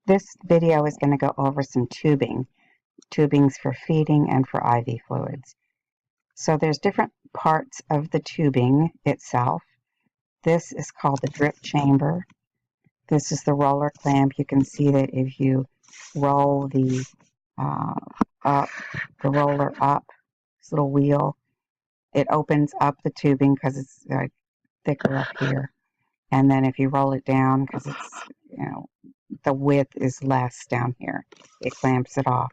This video is going to go over some tubings for feeding and for IV fluids. So there's different parts of the tubing itself. This is called the drip chamber. This is the roller clamp. You can see that if you roll the roller up, this little wheel, it opens up the tubing because it's thicker up here. And then if you roll it down, because it's, the width is less down here, it clamps it off.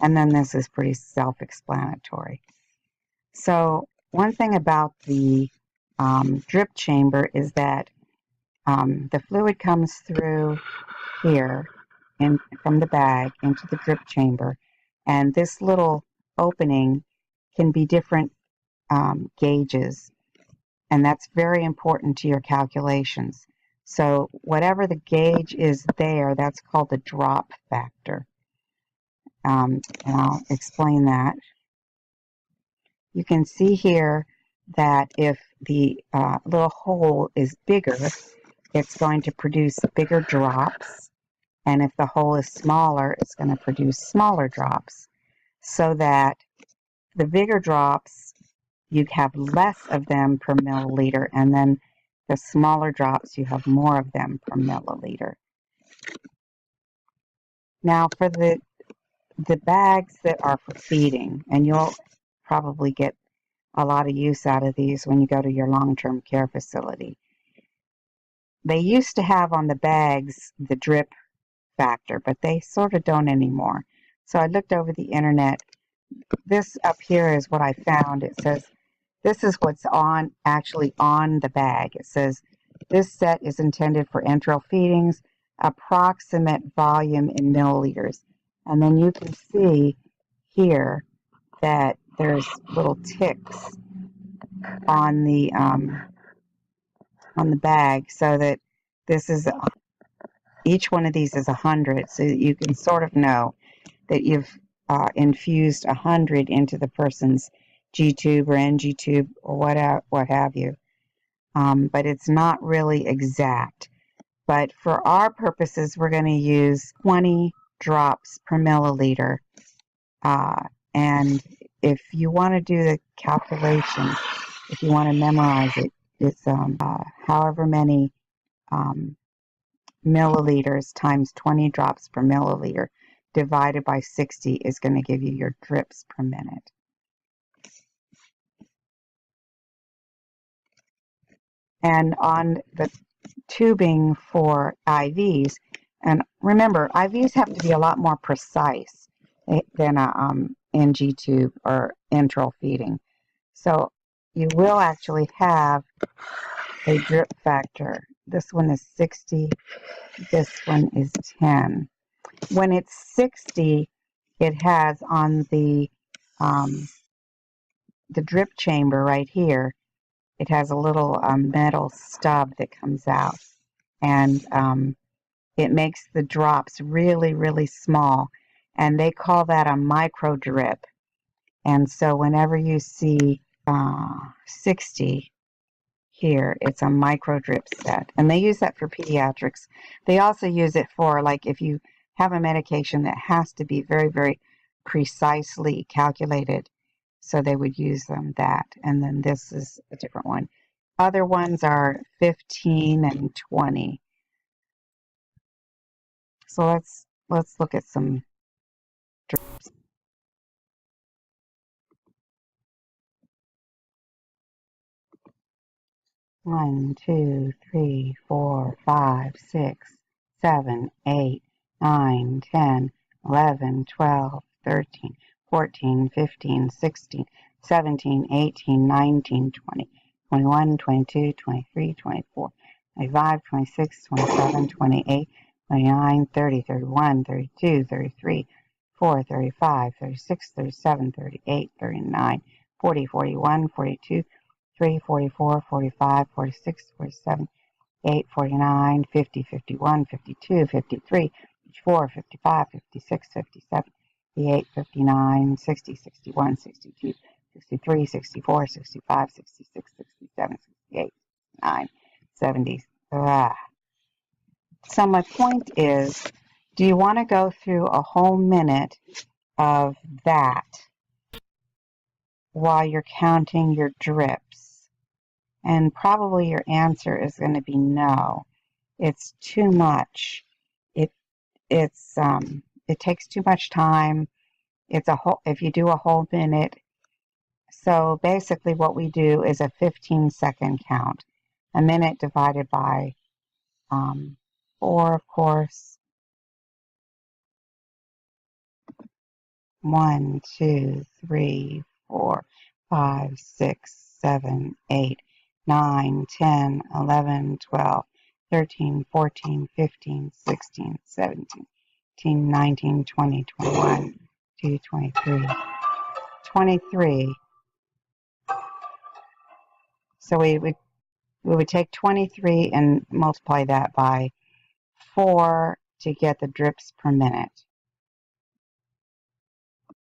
And then this is pretty self-explanatory. So one thing about the drip chamber is that the fluid comes through here from the bag into the drip chamber, and this little opening can be different gauges, and that's very important to your calculations. So whatever the gauge is there, that's called the drop factor. And I'll explain that. You can see here that if the little hole is bigger, it's going to produce bigger drops. And if the hole is smaller, it's going to produce smaller drops. So that the bigger drops, you have less of them per milliliter, and then the smaller drops, you have more of them per milliliter. Now for the bags that are for feeding, and you'll probably get a lot of use out of these when you go to your long-term care facility. They used to have on the bags the drip factor, but they sort of don't anymore. So I looked over the internet. This up here is what I found. It says this is what's actually on the bag. It says this set is intended for enteral feedings, approximate volume in milliliters. And then you can see here that there's little ticks on the bag, so that this is each one of these is 100, so that you can sort of know that you've infused 100 into the person's G tube or NG tube or what have you. But it's not really exact. But for our purposes, we're going to use 20 drops per milliliter. And if you want to do the calculation, if you want to memorize it, it's however many milliliters times 20 drops per milliliter divided by 60 is going to give you your drips per minute. And on the tubing for IVs, and remember, IVs have to be a lot more precise than a NG tube or enteral feeding. So you will actually have a drip factor. This one is 60, this one is 10. When it's 60, it has on the drip chamber right here, it has a little metal stub that comes out, and it makes the drops really, really small, and they call that a micro drip. And so whenever you see 60 here, it's a micro drip set, and they use that for pediatrics. They also use it for, like, if you have a medication that has to be very, very precisely calculated, so they would use that. And then this is a different one. Other ones are 15 and 20. So let's look at some drips. One, 2, 3, 4, 5, 6, 7, 8, 9, 10, 11, 12, 13, 14, 15, 16, 17, 18, 19, 20, 21, 22, 23, 24, 25, 26, 27, 28, 29, 30, 31, 32, 33, 34, 35, 36, 37, 38, 39, 40, 41, 42, 43, 44, 45, 46, 47, 48, 49, 50, 51, 52, 53, 54, 55, 56, 57, 58, 59, 60, 61, 62, 63, 64, 65, 66, 67, 68, 69, 70. So my point is Do you want to go through a whole minute of that while you're counting your drips? And probably your answer is going to be no. It's too much. It it's it takes too much time. It's a whole if you do a whole minute. So basically what we do is a 15-second count. A minute divided by 4, of course. 1, 2, 3, 4, 5, 6, 7, 8, 9, 10, 11, 12, 13, 14, 15, 16, 17, 18, 19, 20, 21, 22, 23, 23. So we would take 23 and multiply that by 4 to get the drips per minute.